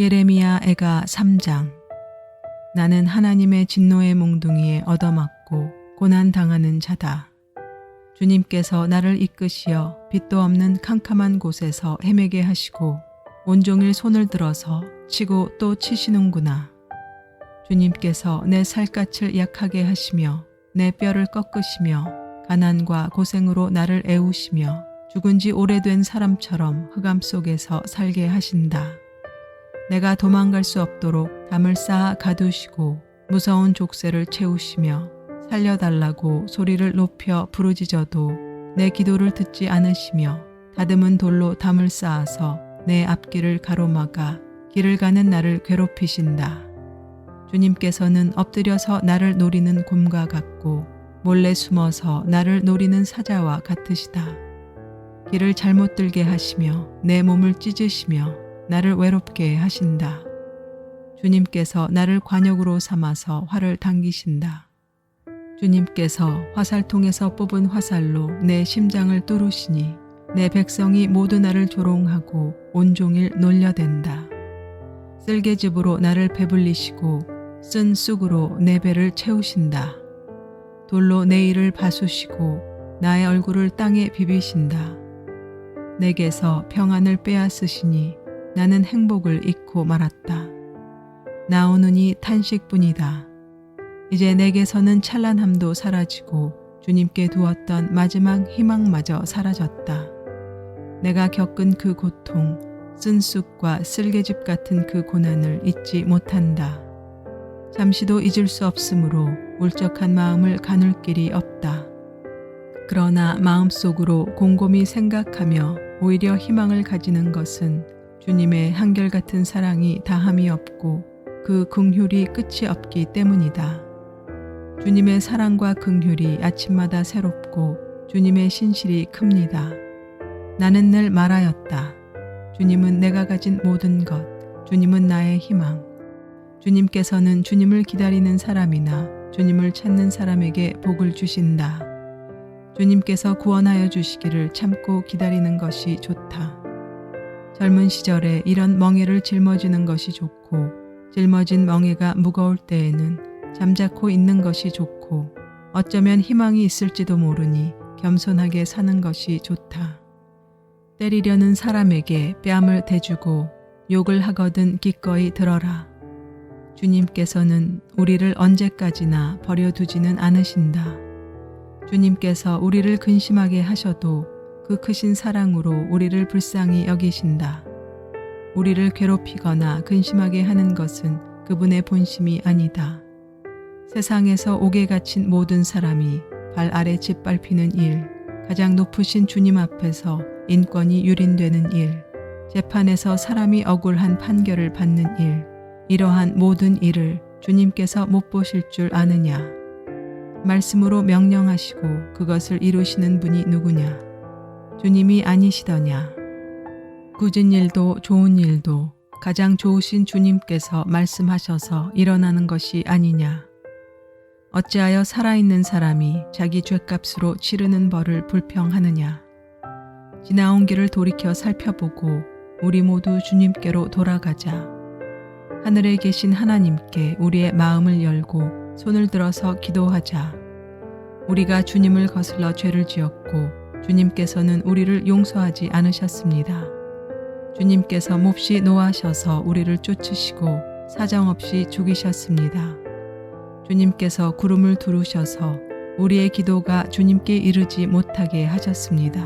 예레미야 애가 3장. 나는 하나님의 진노의 몽둥이에 얻어맞고 고난당하는 자다. 주님께서 나를 이끄시어 빛도 없는 캄캄한 곳에서 헤매게 하시고 온종일 손을 들어서 치고 또 치시는구나. 주님께서 내 살갗을 약하게 하시며 내 뼈를 꺾으시며 가난과 고생으로 나를 애우시며 죽은 지 오래된 사람처럼 흑암 속에서 살게 하신다. 내가 도망갈 수 없도록 담을 쌓아 가두시고 무서운 족쇄를 채우시며 살려달라고 소리를 높여 부르짖어도 내 기도를 듣지 않으시며 다듬은 돌로 담을 쌓아서 내 앞길을 가로막아 길을 가는 나를 괴롭히신다. 주님께서는 엎드려서 나를 노리는 곰과 같고 몰래 숨어서 나를 노리는 사자와 같으시다. 길을 잘못 들게 하시며 내 몸을 찢으시며 나를 외롭게 하신다. 주님께서 나를 관역으로 삼아서 활을 당기신다. 주님께서 화살통에서 뽑은 화살로 내 심장을 뚫으시니 내 백성이 모두 나를 조롱하고 온종일 놀려댄다. 쓸개즙으로 나를 배불리시고 쓴 쑥으로 내 배를 채우신다. 돌로 내 이를 바수시고 나의 얼굴을 땅에 비비신다. 내게서 평안을 빼앗으시니 나는 행복을 잃고 말았다. 나오느니 탄식뿐이다. 이제 내게서는 찬란함도 사라지고 주님께 두었던 마지막 희망마저 사라졌다. 내가 겪은 그 고통, 쓴 쑥과 쓸개즙 같은 그 고난을 잊지 못한다. 잠시도 잊을 수 없으므로 울적한 마음을 가눌 길이 없다. 그러나 마음속으로 곰곰이 생각하며 오히려 희망을 가지는 것은 주님의 한결같은 사랑이 다함이 없고 그 긍휼이 끝이 없기 때문이다. 주님의 사랑과 긍휼이 아침마다 새롭고 주님의 신실이 큽니다. 나는 늘 말하였다. 주님은 내가 가진 모든 것, 주님은 나의 희망. 주님께서는 주님을 기다리는 사람이나 주님을 찾는 사람에게 복을 주신다. 주님께서 구원하여 주시기를 참고 기다리는 것이 좋다. 젊은 시절에 이런 멍에를 짊어지는 것이 좋고 짊어진 멍에가 무거울 때에는 잠자코 있는 것이 좋고 어쩌면 희망이 있을지도 모르니 겸손하게 사는 것이 좋다. 때리려는 사람에게 뺨을 대주고 욕을 하거든 기꺼이 들어라. 주님께서는 우리를 언제까지나 버려두지는 않으신다. 주님께서 우리를 근심하게 하셔도 그 크신 사랑으로 우리를 불쌍히 여기신다. 우리를 괴롭히거나 근심하게 하는 것은 그분의 본심이 아니다. 세상에서 옥에 갇힌 모든 사람이 발 아래 짓밟히는 일, 가장 높으신 주님 앞에서 인권이 유린되는 일, 재판에서 사람이 억울한 판결을 받는 일, 이러한 모든 일을 주님께서 못 보실 줄 아느냐? 말씀으로 명령하시고 그것을 이루시는 분이 누구냐? 주님이 아니시더냐? 굳은 일도 좋은 일도 가장 좋으신 주님께서 말씀하셔서 일어나는 것이 아니냐? 어찌하여 살아있는 사람이 자기 죗값으로 치르는 벌을 불평하느냐? 지나온 길을 돌이켜 살펴보고 우리 모두 주님께로 돌아가자. 하늘에 계신 하나님께 우리의 마음을 열고 손을 들어서 기도하자. 우리가 주님을 거슬러 죄를 지었고 주님께서는 우리를 용서하지 않으셨습니다. 주님께서 몹시 노하셔서 우리를 쫓으시고 사정없이 죽이셨습니다. 주님께서 구름을 두르셔서 우리의 기도가 주님께 이르지 못하게 하셨습니다.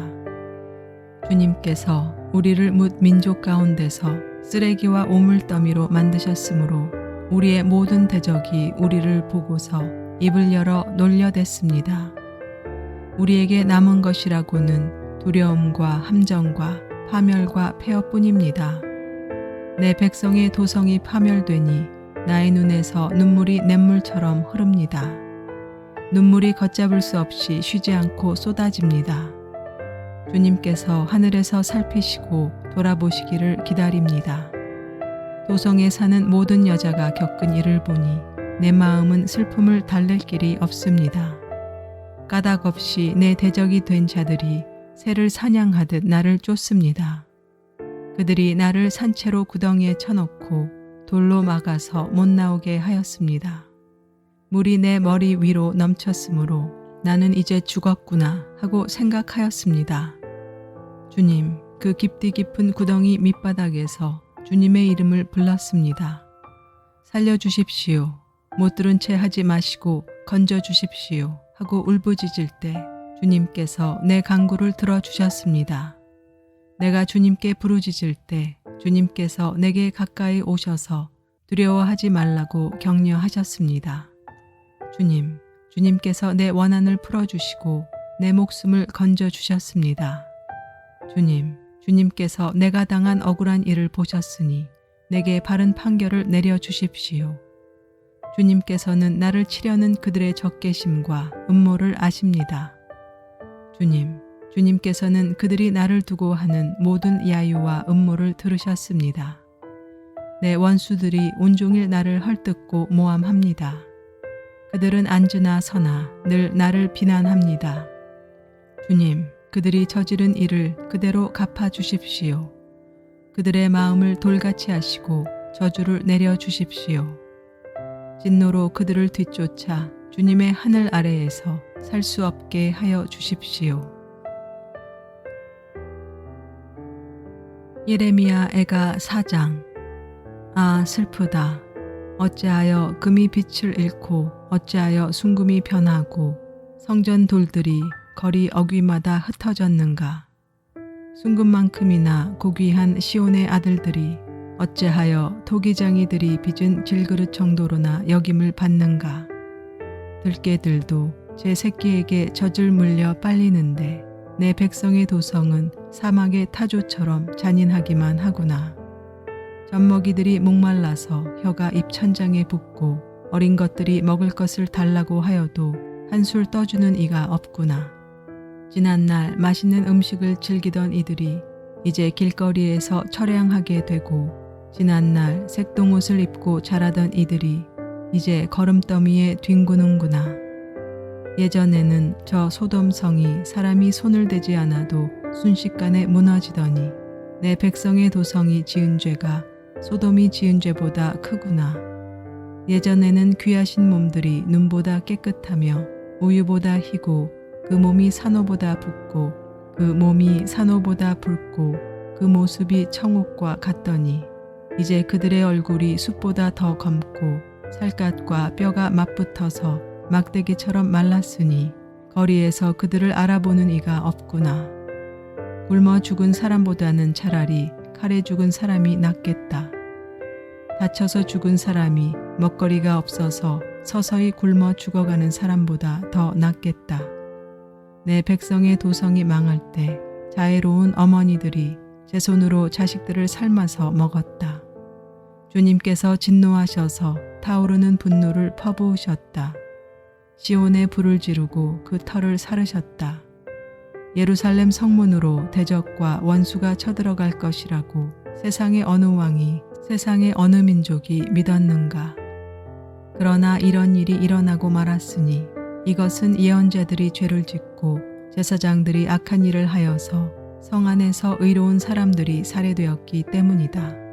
주님께서 우리를 뭇 민족 가운데서 쓰레기와 오물더미로 만드셨으므로 우리의 모든 대적이 우리를 보고서 입을 열어 놀려댔습니다. 우리에게 남은 것이라고는 두려움과 함정과 파멸과 폐허뿐입니다. 내 백성의 도성이 파멸되니 나의 눈에서 눈물이 냇물처럼 흐릅니다. 눈물이 걷잡을 수 없이 쉬지 않고 쏟아집니다. 주님께서 하늘에서 살피시고 돌아보시기를 기다립니다. 도성에 사는 모든 여자가 겪은 일을 보니 내 마음은 슬픔을 달랠 길이 없습니다. 까닭 없이 내 대적이 된 자들이 새를 사냥하듯 나를 쫓습니다. 그들이 나를 산채로 구덩이에 쳐놓고 돌로 막아서 못 나오게 하였습니다. 물이 내 머리 위로 넘쳤으므로 나는 이제 죽었구나 하고 생각하였습니다. 주님, 그 깊디 깊은 구덩이 밑바닥에서 주님의 이름을 불렀습니다. 살려주십시오. 못 들은 채 하지 마시고 건져주십시오 하고 울부짖을 때 주님께서 내 간구를 들어주셨습니다. 내가 주님께 부르짖을 때 주님께서 내게 가까이 오셔서 두려워하지 말라고 격려하셨습니다. 주님께서 내 원한을 풀어주시고 내 목숨을 건져주셨습니다. 주님께서 내가 당한 억울한 일을 보셨으니 내게 바른 판결을 내려주십시오. 주님께서는 나를 치려는 그들의 적개심과 음모를 아십니다. 주님께서는 그들이 나를 두고 하는 모든 야유와 음모를 들으셨습니다. 내 원수들이 온종일 나를 헐뜯고 모함합니다. 그들은 앉으나 서나 늘 나를 비난합니다. 그들이 저지른 일을 그대로 갚아주십시오. 그들의 마음을 돌같이 하시고 저주를 내려주십시오. 진노로 그들을 뒤쫓아 주님의 하늘 아래에서 살 수 없게 하여 주십시오. 예레미야 애가 4장. 아, 슬프다. 어찌하여 금이 빛을 잃고 어찌하여 순금이 변하고 성전 돌들이 거리 어귀마다 흩어졌는가. 순금만큼이나 고귀한 시온의 아들들이 어찌하여 토기장이들이 빚은 질그릇 정도로나 여김을 받는가. 들깨들도 제 새끼에게 젖을 물려 빨리는데 내 백성의 도성은 사막의 타조처럼 잔인하기만 하구나. 젖먹이들이 목말라서 혀가 입천장에 붙고 어린 것들이 먹을 것을 달라고 하여도 한술 떠주는 이가 없구나. 지난날 맛있는 음식을 즐기던 이들이 이제 길거리에서 처량하게 되고 지난날 색동옷을 입고 자라던 이들이 이제 거름더미에 뒹구는구나. 예전에는 저 소돔성이 사람이 손을 대지 않아도 순식간에 무너지더니 내 백성의 도성이 지은 죄가 소돔이 지은 죄보다 크구나. 예전에는 귀하신 몸들이 눈보다 깨끗하며 우유보다 희고 그 몸이 산호보다 붓고 그 몸이 산호보다 붉고 그 모습이 청옥과 같더니 이제 그들의 얼굴이 숯보다 더 검고 살갗과 뼈가 맞붙어서 막대기처럼 말랐으니 거리에서 그들을 알아보는 이가 없구나. 굶어 죽은 사람보다는 차라리 칼에 죽은 사람이 낫겠다. 다쳐서 죽은 사람이 먹거리가 없어서 서서히 굶어 죽어가는 사람보다 더 낫겠다. 내 백성의 도성이 망할 때 자애로운 어머니들이 제 손으로 자식들을 삶아서 먹었다. 주님께서 진노하셔서 타오르는 분노를 퍼부으셨다. 시온에 불을 지르고 그 터를 사르셨다. 예루살렘 성문으로 대적과 원수가 쳐들어갈 것이라고 세상의 어느 왕이 세상의 어느 민족이 믿었는가. 그러나 이런 일이 일어나고 말았으니 이것은 예언자들이 죄를 짓고 제사장들이 악한 일을 하여서 성 안에서 의로운 사람들이 살해되었기 때문이다.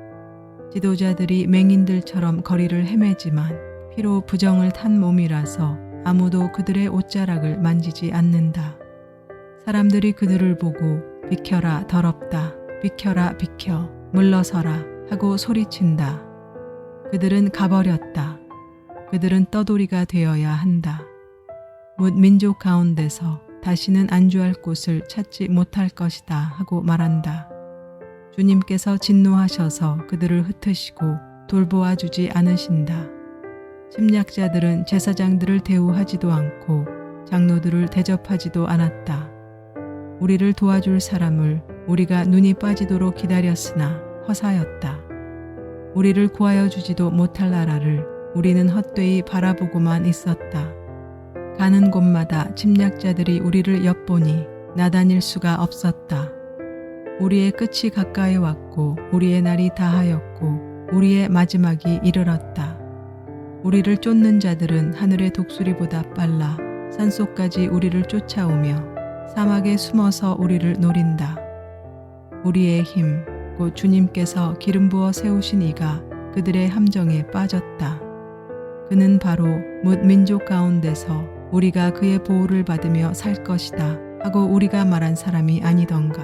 지도자들이 맹인들처럼 거리를 헤매지만 피로 부정을 탄 몸이라서 아무도 그들의 옷자락을 만지지 않는다. 사람들이 그들을 보고 비켜라 더럽다, 비켜라 비켜, 물러서라 하고 소리친다. 그들은 가버렸다. 그들은 떠돌이가 되어야 한다. 뭇 민족 가운데서 다시는 안주할 곳을 찾지 못할 것이다 하고 말한다. 주님께서 진노하셔서 그들을 흩으시고 돌보아 주지 않으신다. 침략자들은 제사장들을 대우하지도 않고 장로들을 대접하지도 않았다. 우리를 도와줄 사람을 우리가 눈이 빠지도록 기다렸으나 허사였다. 우리를 구하여 주지도 못할 나라를 우리는 헛되이 바라보고만 있었다. 가는 곳마다 침략자들이 우리를 엿보니 나다닐 수가 없었다. 우리의 끝이 가까이 왔고 우리의 날이 다하였고 우리의 마지막이 이르렀다. 우리를 쫓는 자들은 하늘의 독수리보다 빨라 산속까지 우리를 쫓아오며 사막에 숨어서 우리를 노린다. 우리의 힘, 곧 주님께서 기름 부어 세우신 이가 그들의 함정에 빠졌다. 그는 바로 뭇 민족 가운데서 우리가 그의 보호를 받으며 살 것이다 하고 우리가 말한 사람이 아니던가.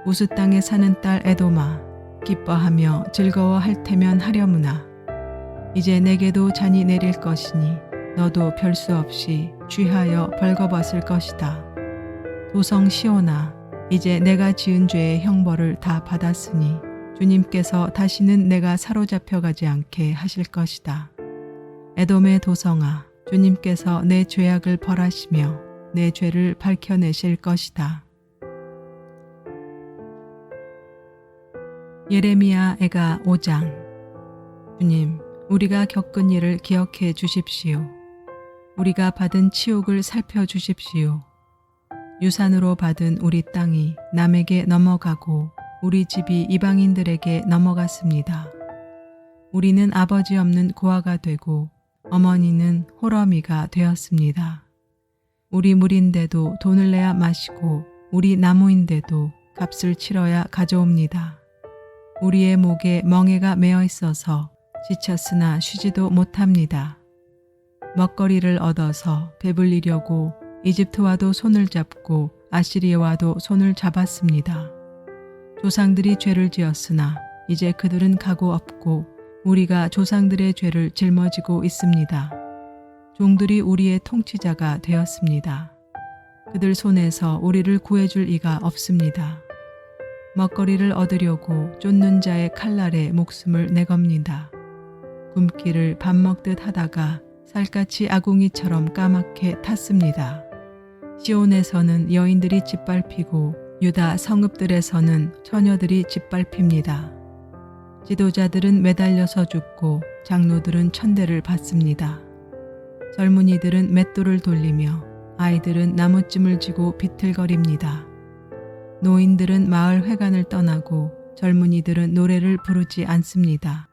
우스 땅에 사는 딸 에돔아, 기뻐하며 즐거워할 테면 하려무나. 이제 내게도 잔이 내릴 것이니 너도 별수 없이 취하여 벌거벗을 것이다. 도성 시온아, 이제 내가 지은 죄의 형벌을 다 받았으니 주님께서 다시는 내가 사로잡혀 가지 않게 하실 것이다. 에돔의 도성아, 주님께서 내 죄악을 벌하시며 내 죄를 밝혀내실 것이다. 예레미야 애가 5장. 주님, 우리가 겪은 일을 기억해 주십시오. 우리가 받은 치욕을 살펴주십시오. 유산으로 받은 우리 땅이 남에게 넘어가고 우리 집이 이방인들에게 넘어갔습니다. 우리는 아버지 없는 고아가 되고 어머니는 호러미가 되었습니다. 우리 물인데도 돈을 내야 마시고 우리 나무인데도 값을 치러야 가져옵니다. 우리의 목에 멍에가 매어 있어서 지쳤으나 쉬지도 못합니다. 먹거리를 얻어서 배불리려고 이집트와도 손을 잡고 아시리아와도 손을 잡았습니다. 조상들이 죄를 지었으나 이제 그들은 가고 없고 우리가 조상들의 죄를 짊어지고 있습니다. 종들이 우리의 통치자가 되었습니다. 그들 손에서 우리를 구해줄 이가 없습니다. 먹거리를 얻으려고 쫓는 자의 칼날에 목숨을 내겁니다. 굶기를 밥 먹듯 하다가 살갗이 아궁이처럼 까맣게 탔습니다. 시온에서는 여인들이 짓밟히고 유다 성읍들에서는 처녀들이 짓밟힙니다. 지도자들은 매달려서 죽고 장로들은 천대를 받습니다. 젊은이들은 맷돌을 돌리며 아이들은 나무찜을 쥐고 비틀거립니다. 노인들은 마을 회관을 떠나고 젊은이들은 노래를 부르지 않습니다.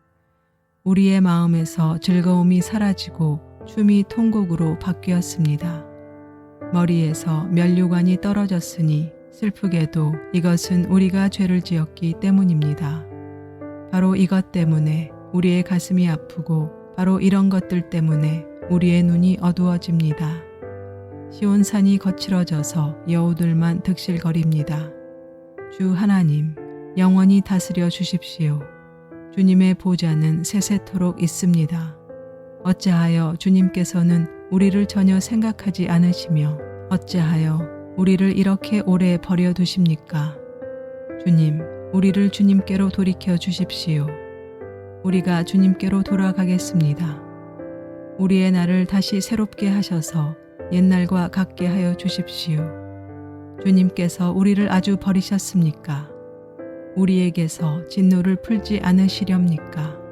우리의 마음에서 즐거움이 사라지고 춤이 통곡으로 바뀌었습니다. 머리에서 면류관이 떨어졌으니 슬프게도 이것은 우리가 죄를 지었기 때문입니다. 바로 이것 때문에 우리의 가슴이 아프고 바로 이런 것들 때문에 우리의 눈이 어두워집니다. 시온산이 거칠어져서 여우들만 득실거립니다. 주 하나님, 영원히 다스려 주십시오. 주님의 보좌는 세세토록 있습니다. 어찌하여 주님께서는 우리를 전혀 생각하지 않으시며 어찌하여 우리를 이렇게 오래 버려두십니까? 주님, 우리를 주님께로 돌이켜 주십시오. 우리가 주님께로 돌아가겠습니다. 우리의 날을 다시 새롭게 하셔서 옛날과 같게 하여 주십시오. 주님께서 우리를 아주 버리셨습니까? 우리에게서 진노를 풀지 않으시렵니까?